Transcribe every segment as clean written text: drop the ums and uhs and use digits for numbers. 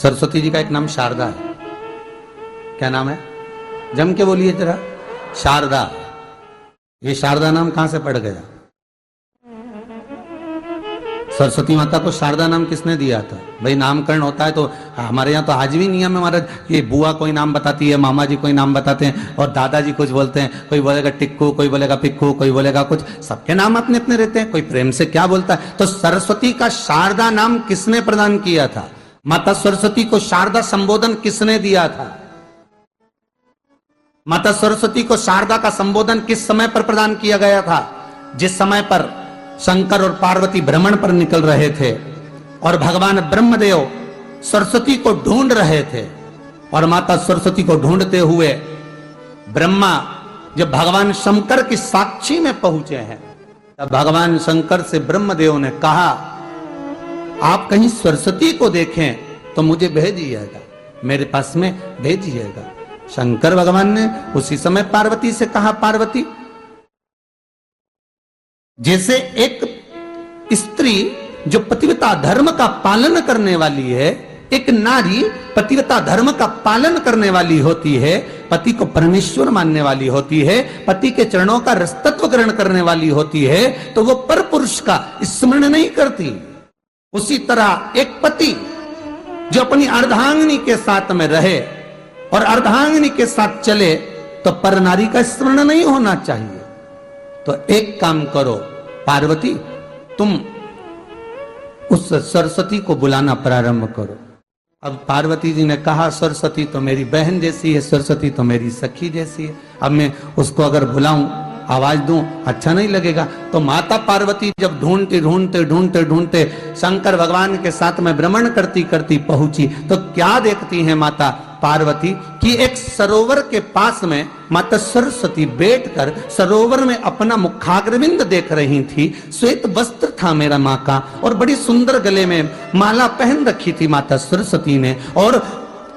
सरस्वती जी का एक नाम शारदा है। क्या नाम है? जम के बोलिए जरा। शारदा। ये शारदा नाम कहां से पड़ गया? सरस्वती माता को शारदा नाम किसने दिया था? भाई नामकरण होता है तो हमारे यहाँ तो आज भी नियम है महाराज, ये बुआ कोई नाम बताती है, मामा जी कोई नाम बताते हैं और दादाजी कुछ बोलते हैं, कोई बोलेगा टिक्कू, कोई बोलेगा पिक्कू, कोई बोलेगा कुछ, सबके नाम अपने अपने रहते हैं, कोई प्रेम से क्या बोलता है। तो सरस्वती का शारदा नाम किसने प्रदान किया था? माता सरस्वती को शारदा संबोधन किसने दिया था? माता सरस्वती को शारदा का संबोधन किस समय पर प्रदान किया गया था? जिस समय पर शंकर और पार्वती भ्रमण पर निकल रहे थे और भगवान ब्रह्मदेव सरस्वती को ढूंढ रहे थे और माता सरस्वती को ढूंढते हुए ब्रह्मा जब भगवान शंकर की साक्षी में पहुंचे हैं, तब भगवान शंकर से ब्रह्मदेव ने कहा, आप कहीं सरस्वती को देखें तो मुझे भेजिएगा, मेरे पास में भेजिएगा। शंकर भगवान ने उसी समय पार्वती से कहा, पार्वती, जैसे एक स्त्री जो पतिव्रता धर्म का पालन करने वाली है, एक नारी पतिव्रता धर्म का पालन करने वाली होती है, पति को परमेश्वर मानने वाली होती है, पति के चरणों का रसतत्व ग्रहण करने वाली होती है, तो वो पर पुरुष का स्मरण नहीं करती। उसी तरह एक पति जो अपनी अर्धांगिनी के साथ में रहे और अर्धांगिनी के साथ चले तो पर नारी का स्मरण नहीं होना चाहिए। तो एक काम करो पार्वती, तुम उस सरस्वती को बुलाना प्रारंभ करो। अब पार्वती जी ने कहा, सरस्वती तो मेरी बहन जैसी है, सरस्वती तो मेरी सखी जैसी है, अब मैं उसको अगर बुलाऊं, आवाज दूं, अच्छा नहीं लगेगा। तो माता पार्वती जब ढूंढते ढूंढते ढूंढते ढूंढते शंकर भगवान के साथ में भ्रमण करती करती पहुंची, तो क्या देखती है माता पार्वती कि एक सरोवर के पास में माता सरस्वती बैठकर सरोवर में अपना मुखाग्रविंद देख रही थी। श्वेत वस्त्र था मेरा माँ का और बड़ी सुंदर गले में माला पहन रखी थी माता सरस्वती ने, और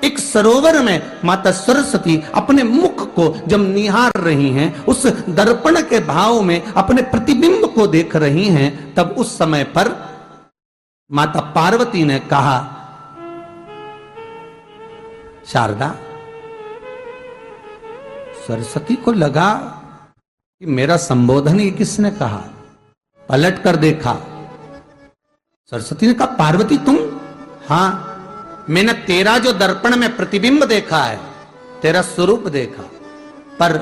एक सरोवर में माता सरस्वती अपने मुख को जब निहार रही हैं, उस दर्पण के भाव में अपने प्रतिबिंब को देख रही हैं, तब उस समय पर माता पार्वती ने कहा, शारदा, सरस्वती को लगा कि मेरा संबोधन ये किसने कहा। पलट कर देखा, सरस्वती ने कहा, पार्वती तुम? हाँ, मैंने तेरा जो दर्पण में प्रतिबिंब देखा है, तेरा स्वरूप देखा, पर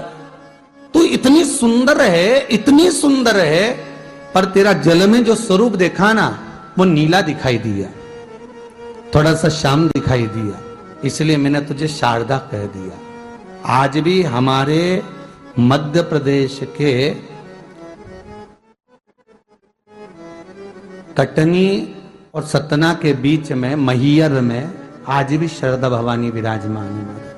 तू इतनी सुंदर है, इतनी सुंदर है, पर तेरा जल में जो स्वरूप देखा ना, वो नीला दिखाई दिया, थोड़ा सा श्याम दिखाई दिया, इसलिए मैंने तुझे शारदा कह दिया। आज भी हमारे मध्य प्रदेश के कटनी और सतना के बीच में महियर में आज भी शारदा भवानी विराजमान है।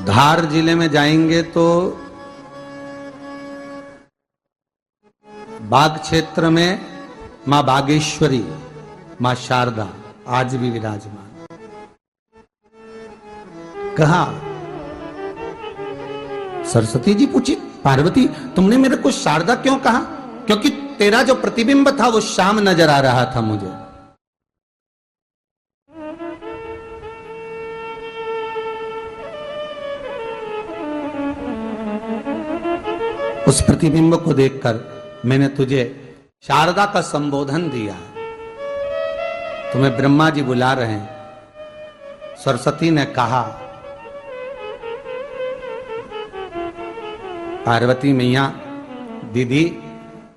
धार जिले में जाएंगे तो बाग क्षेत्र में मां बागेश्वरी, मां शारदा आज भी विराजमान। कहा, सरस्वती जी पूछी, पार्वती तुमने मेरे को शारदा क्यों कहा? क्योंकि तेरा जो प्रतिबिंब था वो श्याम नजर आ रहा था मुझे। उस प्रतिबिंब को देखकर मैंने तुझे शारदा का संबोधन दिया। तुम्हें ब्रह्मा जी बुला रहे हैं। सरस्वती ने कहा, पार्वती मैया, दीदी,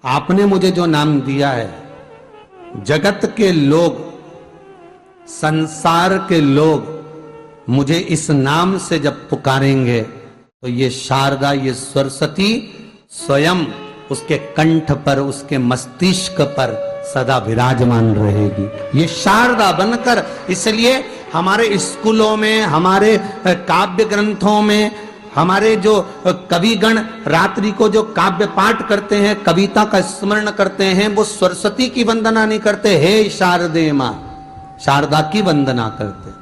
आपने मुझे जो नाम दिया है, जगत के लोग, संसार के लोग मुझे इस नाम से जब पुकारेंगे तो ये शारदा, ये सरस्वती स्वयं उसके कंठ पर, उसके मस्तिष्क पर सदा विराजमान रहेगी, ये शारदा बनकर। इसलिए हमारे स्कूलों में, हमारे काव्य ग्रंथों में, हमारे जो कविगण रात्रि को जो काव्य पाठ करते हैं, कविता का स्मरण करते हैं, वो सरस्वती की वंदना नहीं करते, हे शारदे मां, शारदा की वंदना करते।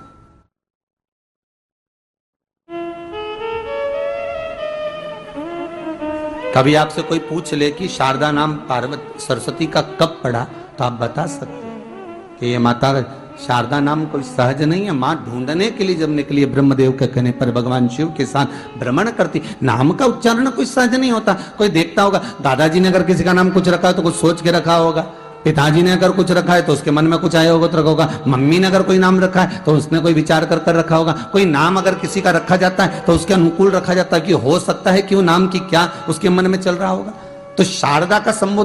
कभी आपसे कोई पूछ ले कि शारदा नाम पार्वती सरस्वती का कब पड़ा, तो आप बता सकते हैं कि ये माता शारदा नाम कोई सहज नहीं है। मां ढूंढने के लिए जब निकली, ब्रह्मदेव के कहने पर भगवान शिव के साथ भ्रमण करती। नाम का उच्चारण कोई सहज नहीं होता। कोई देखता होगा, दादाजी ने अगर किसी का नाम कुछ रखा है तो कुछ सोच के रखा होगा, पिताजी ने अगर कुछ रखा है तो उसके मन में कुछ आया होगा तो रखा होगा, मम्मी ने अगर कोई नाम रखा है तो उसने कोई विचार कर कर रखा होगा। कोई नाम अगर किसी का रखा जाता है तो उसके अनुकूल रखा जाता है कि हो सकता है कि वो नाम की क्या उसके मन में चल रहा होगा। तो शारदा का संबोधन